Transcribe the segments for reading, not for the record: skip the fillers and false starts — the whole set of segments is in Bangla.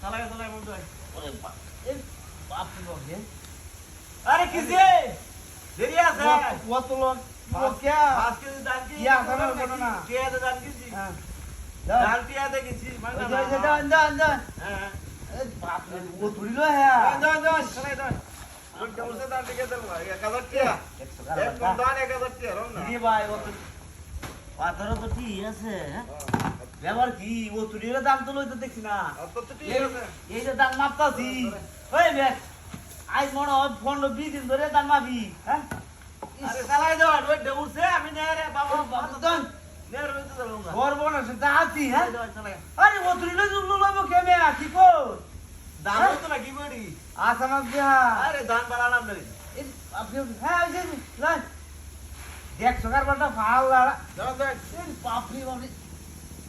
চালাই চালাই বন্ধু ওরে বাপ এই বাপ রে বাপ রে আরে কিসে দেরি আছে কত লোক क्या আজকে দান কি क्या खाना बनाना কে আছে দান কি हां দান কি আছে কিছু মানে না अंदर হ্যাঁ ए बाप रे वो थोड़ी लो है দান দান চালাই দান কোন কেমন সে দান দিকে দেব 1000 টাকা এক কোন দান 1000 টাকা রও না ये भाई वो तो পাথরও তো ঠিক আছে হ্যাঁ ব্যবহার কি ও তুলির দাম তো লইতে দেখছি না তো তো ঠিক আছে এই যে দাম মাপতাছি ওই দেখ আজ মনে হয় 15-20 দিন ধরে দাম মাপি হ্যাঁ আরে চালাই দাও ওই দেউছে আমি নে রে বাবা দান নে রে তো দেবো ঘর বনা সেটা আছি হ্যাঁ চালাই আরে ও তুলির লইবো কেমে কি কর দাম তো না কি বড়ি আসামা বিয়া আরে দান বাড়ালাম নাম রে আপনি হ্যাঁ ওই যে না দেখ সকার বাটা ফাল লাড়া দাও দাও বাপরি বাপরি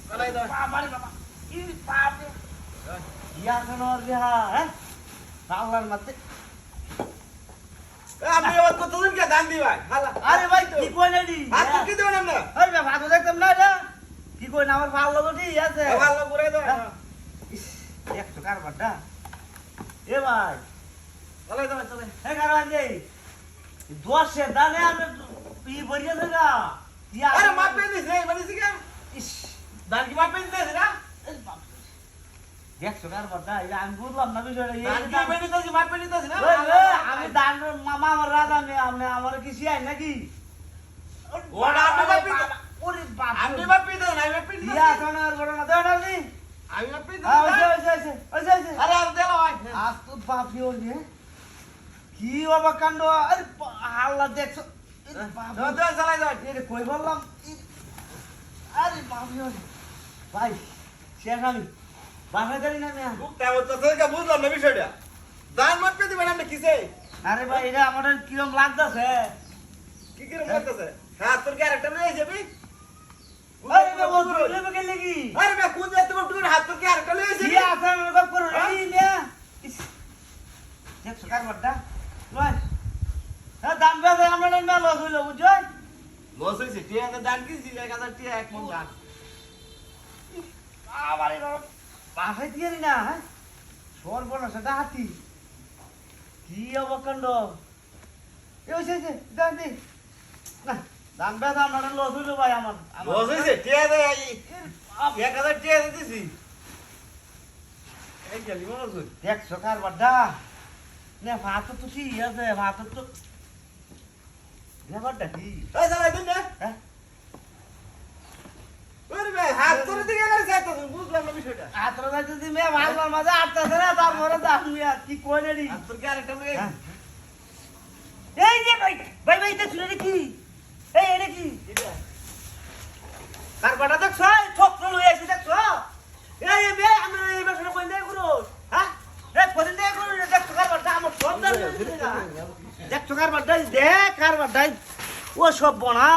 চালাই দাও বাবারে বাবা ই বাপরে ইয়া কানোর বিয়া হ্যাঁ ফালার মতে আপনি আবার কতদিন কে দান দিবা হালা আরে ভাই কি কই নাইলি হাত তো কি দেবেন আমরা আরে বাবা তো দেখতাম না রে কি কই না আমার ভাল লাগো ঠিক আছে ভালো করে দাও দেখ সকার বাটা এ ভাই চালাই দাও চালাই হে কারণ যে দোষে দানে আমি ই বরিয়েছে না ইয়া আরে মাপে দিস রে মানে কি ইস দান কি মাপে দিস না দেখ সকার বাটা আমি বুঝলাম না বিষয়টা দান কি মাপে দিস মাপে দিস না আমি দান মামা আমার রাজা আমি আমার কি শিয়াই নাকি ওটা আপনি মাপে ওরে বাপ আপনি মাপে দেন আমি মাপে দিস ইয়া সোনার ঘটনা তো না নি আমি মাপে দিস ওই আরে আর দেলো ভাই আজ তো বাপি ওই কি বাবা কাণ্ড আরে হাল্লা দেখছো দাও দাও চালাই দাও এটা কই বললাম আরে বাপি ওই ভাই শেষ আমি বাপে জানি না আমি বুকটা তো তোকে বুঝলাম না বিষয়টা দান মাপে দিবেন আপনি কিসে আরে ভাই এটা আমাদের কিরম লাগতেছে কি করে করতেছে হ্যাঁ তোর ক্যারেক্টার লয়ে যাবি আরে ও তুই লেবে গেলে কি আরে বে কোন যাতে তোর হাত তোর ক্যারেক্টার লয়ে যাবি কি আছে আমি গপ করো এই নে দেখ সকার বাড্ডা ভাই হ্যাঁ দাম বেশি আমরা না লস হইলো বুঝছো লস হইছে টিয়া দান কি 1000 টিয়া এক মন দান আবারে বাসায় দিয়ে না হ্যাঁ সর্বনাশ সেটা হাতি কি অবকাণ্ড এ হইছে দাম দি না দাম বেশি আমরা লস হইলো ভাই আমার লস হইছে টিয়া দে আই 1000 টিয়া দিছি এই গেলি মনে হচ্ছে দেখ সকার বাড্ডা নে ভাত তো কি আছে ভাত তো নে বাড্ডা কি এই চালাই দিন না হ্যাঁ ওরে বে হাত তোর দিকে গেলে যাইতো বুঝলাম না বিষয়টা আত্র যাইতে দি মে ভাত মাঝে আটতাছে না তারপরে দাম মিয়া কি কইলে রে আর তোর ক্যারেক্টার লয়ে এই যে ভাই ভাই ভাই এটা শুনে কি এই এটা কি কার বাটা দেখ ছয় ছক্র লই আইছি দেখ এই বে আমি এই বছর কই দেই গুরু হ্যাঁ দেখ কই দেই গুরু দেখ কার বাটা আমার সব দাম দেখ কার বাটা দেখ কার বাটা ও সব বনা